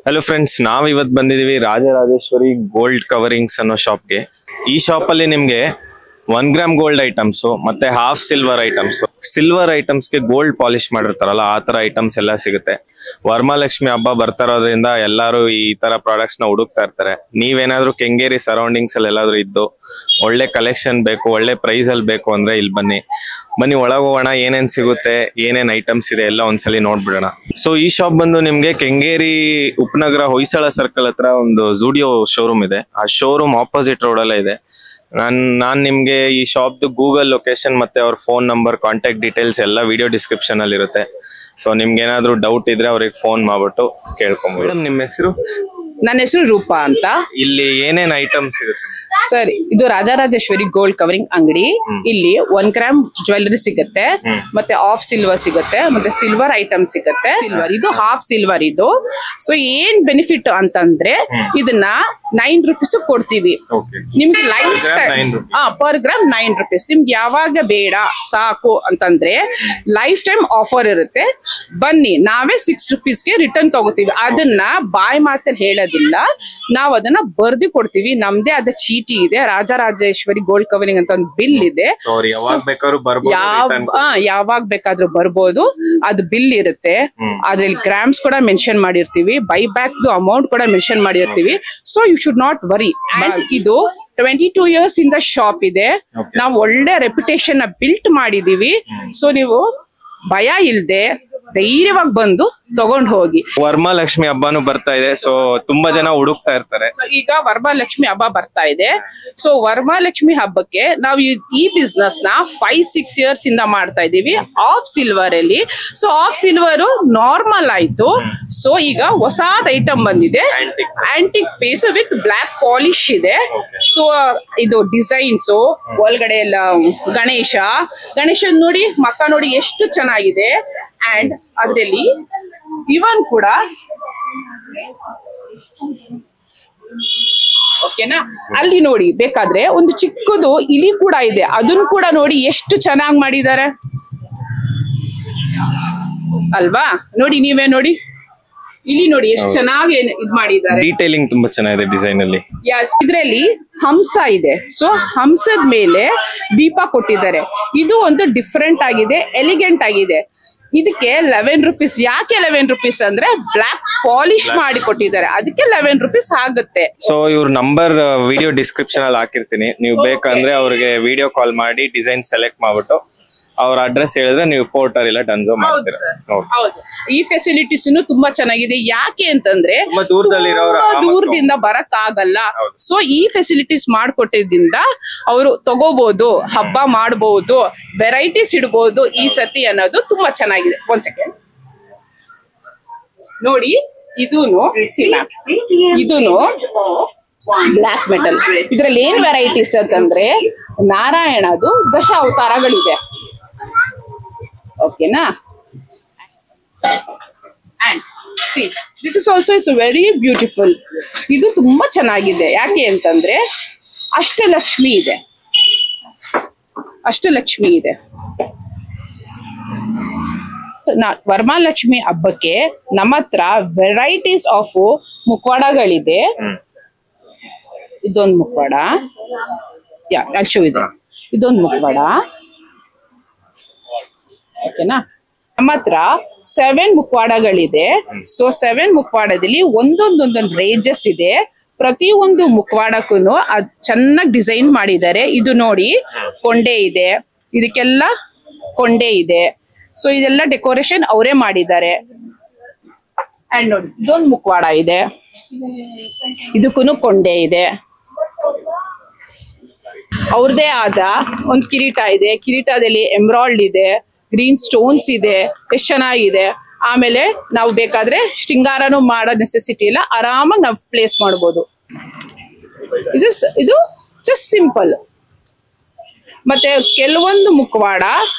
Hello friends, ನಾವ್ ಇವತ್ತು ಬಂದಿದೀವಿ ರಾಜರಾಜೇಶ್ವರಿ ಗೋಲ್ಡ್ ಕವರಿಂಗ್ಸ್ ಅನ್ನೋ ಶಾಪ್ಗೆ. ಈ ಶಾಪ್ ಅಲ್ಲಿ ನಿಮ್ಗೆ 1 ಗ್ರಾಮ್ ಗೋಲ್ಡ್ ಐಟಮ್ಸ್ ಮತ್ತೆ half silver items, silver items ಗೆ ಗೋಲ್ಡ್ ಪಾಲಿಶ್ ಮಾಡಿರ್ತಾರಲ್ಲ ಆ ತರ ಐಟಮ್ಸ್ ಎಲ್ಲ ಸಿಗುತ್ತೆ. ವರಮಹಾಲಕ್ಷ್ಮಿ ಹಬ್ಬ ಬರ್ತಾ ಇರೋದ್ರಿಂದ ಎಲ್ಲಾರು ಈ ತರ ಪ್ರಾಡಕ್ಟ್ಸ್ ನ ಹುಡುಕ್ತಾ ಇರ್ತಾರೆ. ನೀವೇನಾದ್ರೂ ಕೆಂಗೇರಿ ಸರೌಂಡಿಂಗ್ಸ್ ಅಲ್ಲಿ ಎಲ್ಲಾದ್ರೂ ಇದ್ದು ಒಳ್ಳೆ ಕಲೆಕ್ಷನ್ ಬೇಕು, ಒಳ್ಳೆ ಪ್ರೈಸ್ ಅಲ್ಲಿ ಬೇಕು ಅಂದ್ರೆ ಇಲ್ಲಿ ಬನ್ನಿ ಒಳಗೆ ಹೋಗೋಣ. ಏನೇನ್ ಸಿಗುತ್ತೆ, ಏನೇನ್ ಐಟಮ್ಸ್ ಇದೆ ಎಲ್ಲ ಒಂದ್ಸಲಿ ನೋಡ್ಬಿಡೋಣ. ಸೊ ಈ ಶಾಪ್ ಬಂದು ನಿಮ್ಗೆ ಕೆಂಗೇರಿ ಉಪನಗರ ಹೊಯ್ಸಳ ಸರ್ಕಲ್ ಹತ್ರ ಒಂದು ಜೂಡಿಯೋ ಶೋರೂಮ್ ಇದೆ. ಆ ಶೋರೂಮ್ ಆಪೋಸಿಟ್ ರೋಡ್ ಅಲ್ಲೇ ಇದೆ. ನಾನ್ ನಿಮ್ಗೆ ಈ ಶಾಪ್ ಗೂಗಲ್ ಲೊಕೇಶನ್ ಮತ್ತೆ ಅವ್ರ ಫೋನ್ ನಂಬರ್, ಕಾಂಟ್ಯಾಕ್ಟ್ ಡೀಟೇಲ್ಸ್ ಎಲ್ಲ ವಿಡಿಯೋ ಡಿಸ್ಕ್ರಿಪ್ಷನ್ ಅಲ್ಲಿ ಇರುತ್ತೆ. ಸೊ ನಿಮ್ಗೆ ಏನಾದ್ರು ಡೌಟ್ ಇದ್ರೆ ಅವ್ರಿಗೆ ಫೋನ್ ಮಾಡ್ಬಿಟ್ಟು ಕೇಳ್ಕೊಂಬೋದು. ನಿಮ್ಮ ಹೆಸರು? ನನ್ನ ಹೆಸರು ರೂಪಾ ಅಂತ. ಇಲ್ಲಿ ಏನೇನ್ ಐಟಮ್ಸ್ ಸಿಗುತ್ತೆ ಸರ್? ಇದು ರಾಜರಾಜೇಶ್ವರಿ ಗೋಲ್ಡ್ ಕವರಿಂಗ್ ಅಂಗಡಿ. ಇಲ್ಲಿ 1 ಗ್ರಾಮ್ ಜ್ಯುವೆಲ್ಲರಿ ಸಿಗುತ್ತೆ, ಮತ್ತೆ ಹಾಫ್ ಸಿಲ್ವರ್ ಸಿಗುತ್ತೆ, ಮತ್ತೆ ಸಿಲ್ವರ್ ಐಟಮ್ ಸಿಗುತ್ತೆ. ಸಿಲ್ವರ್ ಇದು ಹಾಫ್ ಸಿಲ್ವರ್ ಇದು. ಸೊ ಏನ್ ಬೆನಿಫಿಟ್ ಅಂತಂದ್ರೆ ಇದನ್ನ 9 ರೂಪೀಸ್ ಕೊಡ್ತೀವಿ ನಿಮ್ಗೆ life time. Per gram 9 rupees. ನಿಮ್ಗೆ ಯಾವಾಗ ಬೇಡ ಸಾಕು ಅಂತಂದ್ರೆ ಲೈಫ್ ಟೈಮ್ ಆಫರ್ ಇರುತ್ತೆ. ಬನ್ನಿ, ನಾವೇ 6 ರೂಪೀಸ್ಗೆ ರಿಟರ್ನ್ ತಗೋತೀವಿ. ಅದನ್ನ ಬಾಯ್ ಮಾತಲ್ಲಿ ಹೇಳೋದಿಲ್ಲ, ನಾವ್ ಅದನ್ನ ಬರ್ದಿ ಕೊಡ್ತೀವಿ. ನಮ್ದೇ ಆದ ಚೀಟಿ ಇದೆ, ರಾಜರಾಜೇಶ್ವರಿ ಗೋಲ್ಡ್ ಕವರಿಂಗ್ ಅಂತ ಒಂದು ಬಿಲ್ ಇದೆ. ಯಾವಾಗ ಬೇಕಾದ್ರೂ ಬರ್ಬೋದು. ಅದು ಬಿಲ್ ಇರುತ್ತೆ, ಅದ್ರಲ್ಲಿ ಗ್ರಾಮ್ಸ್ ಕೂಡ ಮೆನ್ಷನ್ ಮಾಡಿರ್ತೀವಿ, ಬೈ ಬ್ಯಾಕ್ ಅಮೌಂಟ್ ಕೂಡ ಮೆನ್ಷನ್ ಮಾಡಿರ್ತೀವಿ. So you should not worry. ಇದು 22 ಇಯರ್ಸ್ ಇಂದ ಶಾಪ್ ಇದೆ. ನಾವು ಒಳ್ಳೆ ರೆಪ್ಯುಟೇಷನ್ ಬಿಲ್ಟ್ ಮಾಡಿದೀವಿ. ಸೊ ನೀವು ಭಯ ಇಲ್ದೆ ಧೈರ್ಯವಾಗಿ ಬಂದು ತಗೊಂಡ್ ಹೋಗಿ. ವರಮಹಾಲಕ್ಷ್ಮಿ ಹಬ್ಬನು ಬರ್ತಾ ಇದೆ, ಸೊ ತುಂಬಾ ಜನ ಹುಡುಕ್ತಾ ಇರ್ತಾರೆ. ಈಗ ವರಮಹಾಲಕ್ಷ್ಮಿ ಹಬ್ಬ ಬರ್ತಾ ಇದೆ. ಸೊ ವರಮಹಾಲಕ್ಷ್ಮಿ ಹಬ್ಬಕ್ಕೆ ನಾವು ಈ ಬಿಸ್ನೆಸ್ ನ 5-6 ಇಯರ್ಸ್ ಇಂದ ಮಾಡ್ತಾ ಇದೀವಿ ಆಫ್ ಸಿಲ್ವರ್ ಅಲ್ಲಿ. ಸೊ ಆಫ್ ಸಿಲ್ವರ್ ನಾರ್ಮಲ್ ಆಯ್ತು. ಸೊ ಈಗ ಹೊಸಾದ ಐಟಮ್ ಬಂದಿದೆ, antique piece with black polish ಇದೆ. ಸೊ ಇದು ಡಿಸೈನ್ಸ್ ಒಳಗಡೆ ಎಲ್ಲ ಗಣೇಶ ನೋಡಿ, ಮಕ್ಕ ನೋಡಿ ಎಷ್ಟು ಚೆನ್ನಾಗಿದೆ. ಅಂಡ್ ಅದರಲ್ಲಿ ಇವನ್ ಕೂಡ ಓಕೆನಾ, ಅಲ್ಲಿ ನೋಡಿ ಬೇಕಾದ್ರೆ ಒಂದು ಚಿಕ್ಕದು ಇಲಿ ಕೂಡ ಇದೆ, ಅದನ್ನು ಕೂಡ ನೋಡಿ ಎಷ್ಟು ಚೆನ್ನಾಗಿ ಮಾಡಿದ್ದಾರೆ ಅಲ್ವಾ? ನೋಡಿ, ನೀವೇ ನೋಡಿ, ಇಲ್ಲಿ ನೋಡಿ ಎಷ್ಟು ಚೆನ್ನಾಗಿ ಇದ್ ಮಾಡಿದ್ದಾರೆ. ಡೀಟೇಲಿಂಗ್ ತುಂಬಾ ಚೆನ್ನಾಗಿದೆ ಡಿಸೈನ್ ಅಲ್ಲಿ. ಇದ್ರಲ್ಲಿ ಹಂಸ ಇದೆ. ಸೊ ಹಂಸದ ಮೇಲೆ ದೀಪ ಕೊಟ್ಟಿದ್ದಾರೆ. ಇದು ಒಂದು ಡಿಫ್ರೆಂಟ್ ಆಗಿದೆ, ಎಲಿಗೆಂಟ್ ಆಗಿದೆ. ಇದಕ್ಕೆ 11 ರೂಪೀಸ್. ಯಾಕೆ 11 ರೂಪೀಸ್ ಅಂದ್ರೆ ಬ್ಲಾಕ್ ಪಾಲಿಶ್ ಮಾಡಿ ಕೊಟ್ಟಿದ್ದಾರೆ, ಅದಕ್ಕೆ 11 ರೂಪೀಸ್ ಆಗುತ್ತೆ. ಸೊ ಇವ್ರ ನಂಬರ್ ವಿಡಿಯೋ ಡಿಸ್ಕ್ರಿಪ್ಷನ್ ಅಲ್ಲಿ ಹಾಕಿರ್ತೀನಿ. ನೀವು ಬೇಕಂದ್ರೆ ಅವ್ರಿಗೆ ವಿಡಿಯೋ ಕಾಲ್ ಮಾಡಿ ಡಿಸೈನ್ ಸೆಲೆಕ್ಟ್ ಮಾಡ್ಬಿಟ್ಟು ಅವ್ರ ಅಡ್ರೆಸ್ ಹೇಳಿದ್ರೆ ನೀವು ಪೋರ್ಟರ್ ಇಲ್ಲ ಡನ್ಸೋ ಮಾಡ್ತೀರಾ. ಹೌದು, ಈ ಫೆಸಿಲಿಟೀಸ್ ತುಂಬಾ ಚೆನ್ನಾಗಿದೆ. ಯಾಕೆ ಅಂತಂದ್ರೆ ದೂರದಿಂದ ಬರಕ್ ಆಗಲ್ಲ. ಸೊ ಈ ಫೆಸಿಲಿಟೀಸ್ ಮಾಡ್ಕೊಟ್ಟಿದ್ದಿಂದ ಅವರು ತಗೋಬಹುದು, ಹಬ್ಬ ಮಾಡಬಹುದು, ವೆರೈಟೀಸ್ ಇಡಬಹುದು ಈ ಸತಿ ಅನ್ನೋದು ತುಂಬಾ ಚೆನ್ನಾಗಿದೆ. ಒಂದ್ ಸೆಕೆಂಡ್ ನೋಡಿ, ಇದೂನು ಬ್ಲಾಕ್ ಮೆಟಲ್. ಇದ್ರಲ್ಲಿ ಏನ್ ವೆರೈಟೀಸ್ ಅಂತಂದ್ರೆ ನಾರಾಯಣದು 10 ಅವತಾರಗಳಿದೆ. ಓಕೆನಾ? And see this is also is very beautiful. ಇದು ತುಂಬಾ ಚೆನ್ನಾಗಿದೆ. ಯಾಕೆ ಅಂತಂದ್ರೆ ಅಷ್ಟಲಕ್ಷ್ಮಿ ಇದೆ. ವರಮಹಾಲಕ್ಷ್ಮಿ ಹಬ್ಬಕ್ಕೆ ನಮ್ಮ ಹತ್ರ ವೆರೈಟೀಸ್ ಆಫ್ ಮುಖವಾಡಗಳಿದೆ. ಇದೊಂದು ಮುಖವಾಡ, ಇದೆ. ಇದೊಂದು ಮುಖವಾಡ, ಓಕೆನಾ? ನಮ್ಮ ಹತ್ರ 7 ಮುಖವಾಡಗಳಿದೆ. ಸೊ 7 ಮುಖವಾಡದಲ್ಲಿ ಒಂದೊಂದೊಂದೊಂದು ರೇಂಜಸ್ ಇದೆ. ಪ್ರತಿ ಒಂದು ಮುಖವಾಡಕ್ಕೂ ಅದ್ ಚೆನ್ನಾಗಿ ಡಿಸೈನ್ ಮಾಡಿದ್ದಾರೆ. ಇದು ನೋಡಿ, ಕೊಂಡೆ ಇದೆ, ಇದಕ್ಕೆಲ್ಲ ಕೊಂಡೆ ಇದೆ. ಸೊ ಇದೆಲ್ಲ ಡೆಕೋರೇಷನ್ ಅವರೇ ಮಾಡಿದ್ದಾರೆ. ಅಂಡ್ ನೋಡಿ, ಇದೊಂದು ಮುಖವಾಡ ಇದೆ, ಇದಕ್ಕೂ ಕೊಂಡೆ ಇದೆ. ಅವ್ರದೇ ಆದ ಒಂದು ಕಿರೀಟ ಇದೆ. ಕಿರೀಟದಲ್ಲಿ ಎಮ್ರಾಲ್ಡ್ ಇದೆ, ಗ್ರೀನ್ ಸ್ಟೋನ್ಸ್ ಇದೆ, ಎಷ್ಟು ಚೆನ್ನಾಗಿದೆ. ಆಮೇಲೆ ನಾವು ಬೇಕಾದ್ರೆ ಶೃಂಗಾರನು ಮಾಡೋ ನೆಸೆಸಿಟಿ ಇಲ್ಲ, ಆರಾಮಾಗಿ ನಾವು ಪ್ಲೇಸ್ ಮಾಡ್ಬೋದು. ಇದು ಜಸ್ಟ್ ಸಿಂಪಲ್. ಮತ್ತೆ ಕೆಲವೊಂದು ಮುಖವಾಡ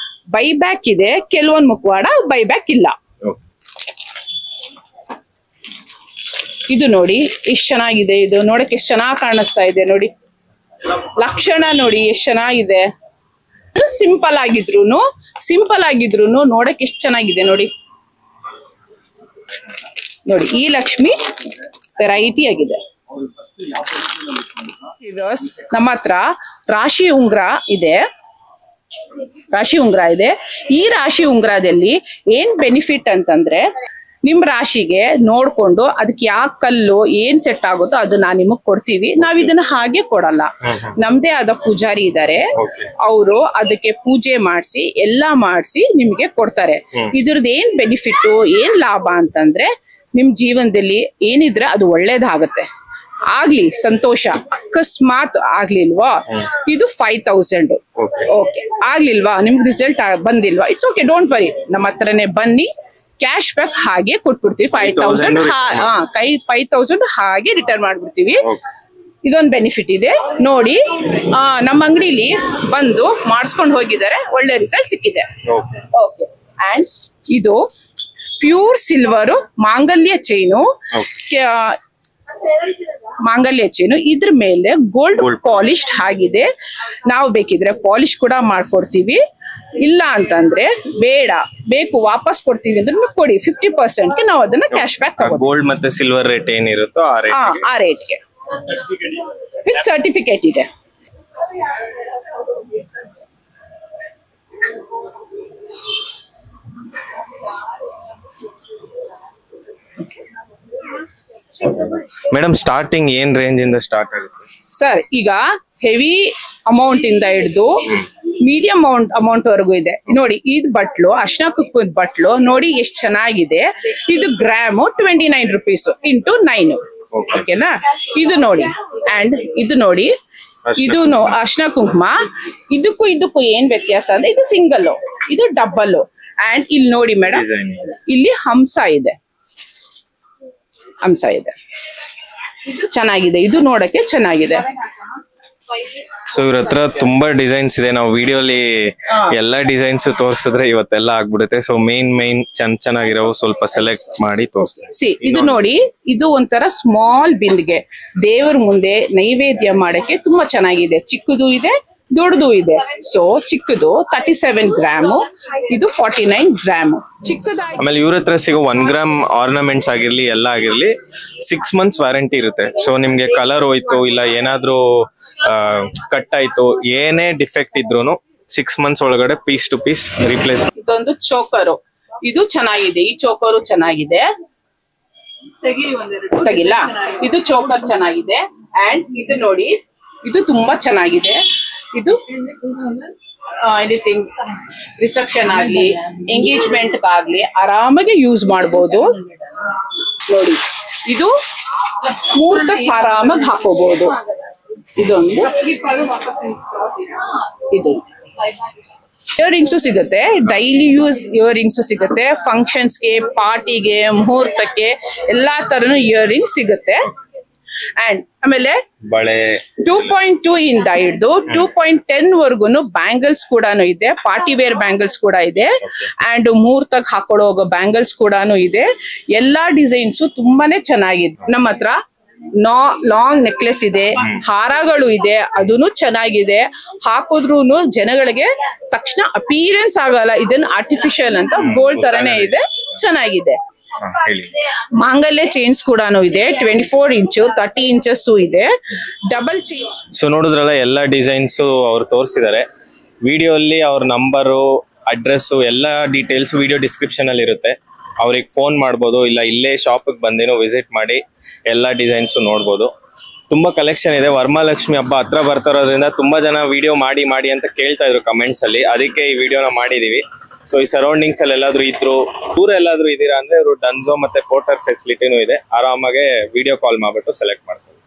ಬೈ ಬ್ಯಾಕ್ ಇದೆ, ಕೆಲವೊಂದು ಮುಖವಾಡ ಬೈ ಬ್ಯಾಕ್ ಇಲ್ಲ. ಇದು ನೋಡಿ ಎಷ್ಟು ಚೆನ್ನಾಗಿದೆ. ಇದು ನೋಡಕ್ಕೆ ಎಷ್ಟು ಚೆನ್ನಾಗಿ ಕಾಣಿಸ್ತಾ ಇದೆ ನೋಡಿ, ಲಕ್ಷಣ ನೋಡಿ ಎಷ್ಟು ಚೆನ್ನಾಗಿದೆ. ಸಿಂಪಲ್ ಆಗಿದ್ರು ನೋಡಕ್ ಎಷ್ಟು ಚೆನ್ನಾಗಿದೆ ನೋಡಿ. ನೋಡಿ ಈ ಲಕ್ಷ್ಮಿ ವೆರೈಟಿ ಆಗಿದೆ. ನಮ್ಮ ಹತ್ರ ರಾಶಿ ಉಂಗ್ರ ಇದೆ. ಈ ರಾಶಿ ಉಂಗ್ರದಲ್ಲಿ ಏನ್ ಬೆನಿಫಿಟ್ ಅಂತಂದ್ರೆ ನಿಮ್ ರಾಶಿಗೆ ನೋಡ್ಕೊಂಡು ಅದಕ್ಕೆ ಯಾವ ಕಲ್ಲು ಏನ್ ಸೆಟ್ ಆಗುತ್ತೋ ಅದನ್ನ ನಿಮಗ್ ಕೊಡ್ತೀವಿ. ನಾವ್ ಇದನ್ನ ಹಾಗೆ ಕೊಡಲ್ಲ. ನಮ್ದೇ ಆದ ಪೂಜಾರಿ ಇದಾರೆ, ಅವರು ಅದಕ್ಕೆ ಪೂಜೆ ಮಾಡಿಸಿ ಎಲ್ಲಾ ಮಾಡಿಸಿ ನಿಮ್ಗೆ ಕೊಡ್ತಾರೆ. ಇದ್ರದ್ದು ಏನ್ ಬೆನಿಫಿಟ್ ಏನ್ ಲಾಭ ಅಂತಂದ್ರೆ ನಿಮ್ ಜೀವನದಲ್ಲಿ ಏನಿದ್ರೆ ಅದು ಒಳ್ಳೇದಾಗತ್ತೆ. ಆಗ್ಲಿ ಸಂತೋಷ, ಅಕಸ್ಮಾತ್ ಆಗ್ಲಿಲ್ವಾ ಇದು 5000. ಓಕೆ ಆಗ್ಲಿಲ್ವಾ ನಿಮ್ಗೆ ರಿಸಲ್ಟ್ ಬಂದಿಲ್ವಾ, ಇಟ್ಸ್ ಓಕೆ, ಡೋಂಟ್ ವರಿ, ನಮ್ಮ ಹತ್ರನೇ ಬನ್ನಿ, ಕ್ಯಾಶ್ ಬ್ಯಾಕ್ ಹಾಗೆ ಕೊಟ್ಬಿಡ್ತೀವಿ. 5000 5000 ಹಾಗೆ ರಿಟರ್ನ್ ಮಾಡ್ಬಿಡ್ತೀವಿ. ಇದೊಂದು ಬೆನಿಫಿಟ್ ಇದೆ ನೋಡಿ. ನಮ್ಮ ಅಂಗಡಿಲಿ ಬಂದು ಮಾಡಿಸ್ಕೊಂಡು ಹೋಗಿದ್ದಾರೆ, ಒಳ್ಳೆ ರಿಸಲ್ಟ್ ಸಿಕ್ಕಿದೆ. ಓಕೆ, ಅಂಡ್ ಇದು ಪ್ಯೂರ್ ಸಿಲ್ವರ್ ಮಾಂಗಲ್ಯ ಚೈನು. ಇದ್ರ ಮೇಲೆ ಗೋಲ್ಡ್ ಪಾಲಿಶ್ಡ್ ಆಗಿದೆ. ನಾವು ಬೇಕಿದ್ರೆ ಪಾಲಿಶ್ ಕೂಡ ಮಾಡ್ಕೊಡ್ತೀವಿ. ಇಲ್ಲ ಅಂತಂದ್ರೆ ಬೇಡ ಬೇಕು ವಾಪಸ್ ಕೊಡ್ತೀವಿ ಅಂದ್ರೆ ಕೊಡಿ, 50% ನಾವು ಅದನ್ನ ಕ್ಯಾಶ್ ಬ್ಯಾಕ್ ತಗೋತೀವಿ. ಗೋಲ್ಡ್ ಮತ್ತೆ ಸಿಲ್ವರ್ ರೇಟ್ ಏನಿರುತ್ತೋ ಆ ರೇಟ್ಗೆ ವಿತ್ ಸರ್ಟಿಫಿಕೇಟ್ ಇದೆ. ಮೇಡಮ್ ಸ್ಟಾರ್ಟಿಂಗ್ ಏನ್ ರೇಂಜ್ ಇಂದ ಸ್ಟಾರ್ಟ್ ಆಗುತ್ತೆ ಸರ್? ಈಗ ಹೆವಿ ಅಮೌಂಟ್ ಇಂದ ಹಿಡಿದು ಮೀಡಿಯಂ ಅಮೌಂಟ್ ವರೆಗೂ ಇದೆ ನೋಡಿ. ಇದು ಬಟ್ಲು, ಅರ್ಶಿನ ಕುಂಕುಮದ ಬಟ್ಲು ನೋಡಿ ಎಷ್ಟು ಚೆನ್ನಾಗಿದೆ. ಇದು ಗ್ರಾಮು 29 rupees ಇಂಟು 9. ಓಕೆನಾ? ಇದು ನೋಡಿ, ಅಂಡ್ ಇದು ನೋಡಿ, ಇದು ಅರ್ಶಿನ ಕುಂಕುಮ. ಇದಕ್ಕೂ ಏನ್ ವ್ಯತ್ಯಾಸ ಅಂದ್ರೆ ಇದು ಸಿಂಗಲ್, ಇದು ಡಬಲ್. ಅಂಡ್ ಇಲ್ಲಿ ನೋಡಿ ಮೇಡಮ್, ಇಲ್ಲಿ ಹಂಸ ಇದೆ, ಚೆನ್ನಾಗಿದೆ. ಇದು ನೋಡಕ್ಕೆ ಚೆನ್ನಾಗಿದೆ. ಸೊ ಇವ್ರ ಹತ್ರ ತುಂಬಾ ಡಿಸೈನ್ಸ್ ಇದೆ. ನಾವು ವಿಡಿಯೋಲಿ ಎಲ್ಲಾ ಡಿಸೈನ್ಸ್ ತೋರಿಸಿದ್ರೆ ಇವತ್ತೆಲ್ಲ ಆಗ್ಬಿಡುತ್ತೆ. ಸೊ ಮೇನ್ ಚೆನ್ನಾಗಿರೋ ಸ್ವಲ್ಪ ಸೆಲೆಕ್ಟ್ ಮಾಡಿ ತೋರಿಸ್ತೀವಿ. ಇದು ನೋಡಿ, ಇದು ಒಂಥರ ಸ್ಮಾಲ್ ಬಿಂದಿಗೆ ದೇವ್ರ ಮುಂದೆ ನೈವೇದ್ಯ ಮಾಡಕ್ಕೆ ತುಂಬಾ ಚೆನ್ನಾಗಿದೆ. ಚಿಕ್ಕದು ಇದೆ, ದೊಡ್ಡದು ಇದೆ. ಸೊ ಚಿಕ್ಕದು 37 ಗ್ರಾಮು, ಇದು 49 ಗ್ರಾಮು. ಚಿಕ್ಕದಾಗಿ ಆಮೇಲೆ ಇವ್ರ ಹತ್ರ ಸಿಗೋ 1 ಗ್ರಾಮ್ ಆರ್ನಮೆಂಟ್ಸ್ ಆಗಿರ್ಲಿ ಎಲ್ಲ ಆಗಿರ್ಲಿ 6 months ವ್ಯಾರಂಟಿ ಇರುತ್ತೆ. ಸೊ ನಿಮ್ಗೆ ಕಲರ್ ಹೋಯ್ತು ಇಲ್ಲ ಏನಾದ್ರೂ ಕಟ್ ಆಯ್ತು, ಏನೇ ಡಿಫೆಕ್ಟ್ ಇದ್ರೂನು 6 months ಒಳಗಡೆ ಪೀಸ್ ಟು ಪೀಸ್ ರಿಪ್ಲೇಸ್. ಇದೊಂದು ಚೋಕರು, ಇದು ಚೆನ್ನಾಗಿದೆ. ಈ ಚೋಕರು ಚೆನ್ನಾಗಿದೆ, ತೆಗಿಲ್ಲ. ಇದು ಚೋಕರ್ ಚೆನ್ನಾಗಿದೆ. ಅಂಡ್ ಇದು ನೋಡಿ, ಇದು ತುಂಬಾ ಚೆನ್ನಾಗಿದೆ. ಇದು ಎನಿಥಿಂಗ್ ರಿಸೆಪ್ಷನ್ ಆಗ್ಲಿ ಎಂಗೇಜ್ಮೆಂಟ್ ಆಗ್ಲಿ ಆರಾಮಾಗಿ ಯೂಸ್ ಮಾಡಬಹುದು ನೋಡಿ. ಇದು ಮುಹೂರ್ತಕ್ಕೆ ಆರಾಮಾಗಿ ಹಾಕೋಬಹುದು. ಇದೊಂದು ಇದು ಇಯರಿಂಗ್ಸ್ ಸಿಗುತ್ತೆ, ಡೈಲಿ ಯೂಸ್ ಇಯರಿಂಗ್ಸ್ ಸಿಗುತ್ತೆ. ಫಂಕ್ಷನ್ಸ್ಗೆ, ಪಾರ್ಟಿಗೆ, ಮುಹೂರ್ತಕ್ಕೆ ಎಲ್ಲಾ ತರನು ಇಯರಿಂಗ್ ಸಿಗುತ್ತೆ. ಅಂಡ್ ಆಮೇಲೆ ಬಳೆ 2.2 ಇಂದ ಹಿಡಿದು 2.10 ವರ್ಗುನು ಬ್ಯಾಂಗಲ್ಸ್ ಕೂಡ ಇದೆ. ಪಾರ್ಟಿ ವೇರ್ ಬ್ಯಾಂಗಲ್ಸ್ ಕೂಡ ಇದೆ. ಅಂಡ್ ಮುಹೂರ್ತಕ್ಕೆ ಹಾಕೊಳ್ಳೋ ಬ್ಯಾಂಗಲ್ಸ್ ಕೂಡ ಇದೆ. ಎಲ್ಲಾ ಡಿಸೈನ್ಸ್ ತುಂಬಾನೇ ಚೆನ್ನಾಗಿದೆ. ನಮ್ಮ ಹತ್ರ ಲಾಂಗ್ ನೆಕ್ಲೆಸ್ ಇದೆ, ಹಾರಗಳು ಇದೆ, ಅದನ್ನು ಚೆನ್ನಾಗಿದೆ. ಹಾಕಿದ್ರುನು ಜನಗಳಿಗೆ ತಕ್ಷಣ ಅಪಿಯರೆನ್ಸ್ ಆಗಲ್ಲ, ಇದನ್ನ ಆರ್ಟಿಫಿಷಿಯಲ್ ಅಂತ ಗೋಲ್ಡ್ ತರನೇ ಇದೆ, ಚೆನ್ನಾಗಿದೆ. ಮಾಂಗಲ್ಯ ಚೈನ್ಸ್ ಕೂಡ ಇದೆ, 24 ಇಂಚು 30 ಇಂಚಸ್ ಇದೆ, ಡಬಲ್ ಚೈನ್. ಸೊ ನೋಡಿದ್ರಲ್ಲ ಎಲ್ಲ ಡಿಸೈನ್ಸ್ ಅವ್ರು ತೋರಿಸಿದ್ದಾರೆ. ವಿಡಿಯೋ ಅಲ್ಲಿ ಅವ್ರ ನಂಬರು, ಅಡ್ರೆಸ್ ಎಲ್ಲ ಡೀಟೇಲ್ಸ್ ವಿಡಿಯೋ ಡಿಸ್ಕ್ರಿಪ್ಷನ್ ಅಲ್ಲಿ ಇರುತ್ತೆ. ಅವ್ರಿಗೆ ಫೋನ್ ಮಾಡ್ಬೋದು, ಇಲ್ಲ ಇಲ್ಲೇ ಶಾಪಿಗೆ ಬಂದೇನೋ ವಿಸಿಟ್ ಮಾಡಿ ಎಲ್ಲ ಡಿಸೈನ್ಸ್ ನೋಡ್ಬೋದು. ತುಂಬಾ ಕಲೆಕ್ಷನ್ ಇದೆ. ವರಮಹಾಲಕ್ಷ್ಮಿ ಹಬ್ಬ ಹತ್ರ ಬರ್ತಾರೋದ್ರಿಂದ ತುಂಬಾ ಜನ ವಿಡಿಯೋ ಮಾಡಿ ಅಂತ ಕೇಳ್ತಾ ಇದ್ರು ಕಮೆಂಟ್ಸ್ ಅಲ್ಲಿ, ಅದಕ್ಕೆ ಈ ವಿಡಿಯೋನ ಮಾಡಿದೀವಿ. ಸೊ ಈ ಸರೌಂಡಿಂಗ್ಸ್ ಅಲ್ಲಿ ಎಲ್ಲಾದ್ರೂ ಇದ್ರು, ದೂರ ಎಲ್ಲಾದ್ರೂ ಇದೀರಾ ಅಂದ್ರೆ ಇವರು ಡನ್ಸೋ ಮತ್ತೆ ಪೋರ್ಟರ್ ಫೆಸಿಲಿಟಿನೂ ಇದೆ. ಆರಾಮಾಗೆ ವಿಡಿಯೋ ಕಾಲ್ ಮಾಡ್ಬಿಟ್ಟು ಸೆಲೆಕ್ಟ್ ಮಾಡ್ತಾರೆ.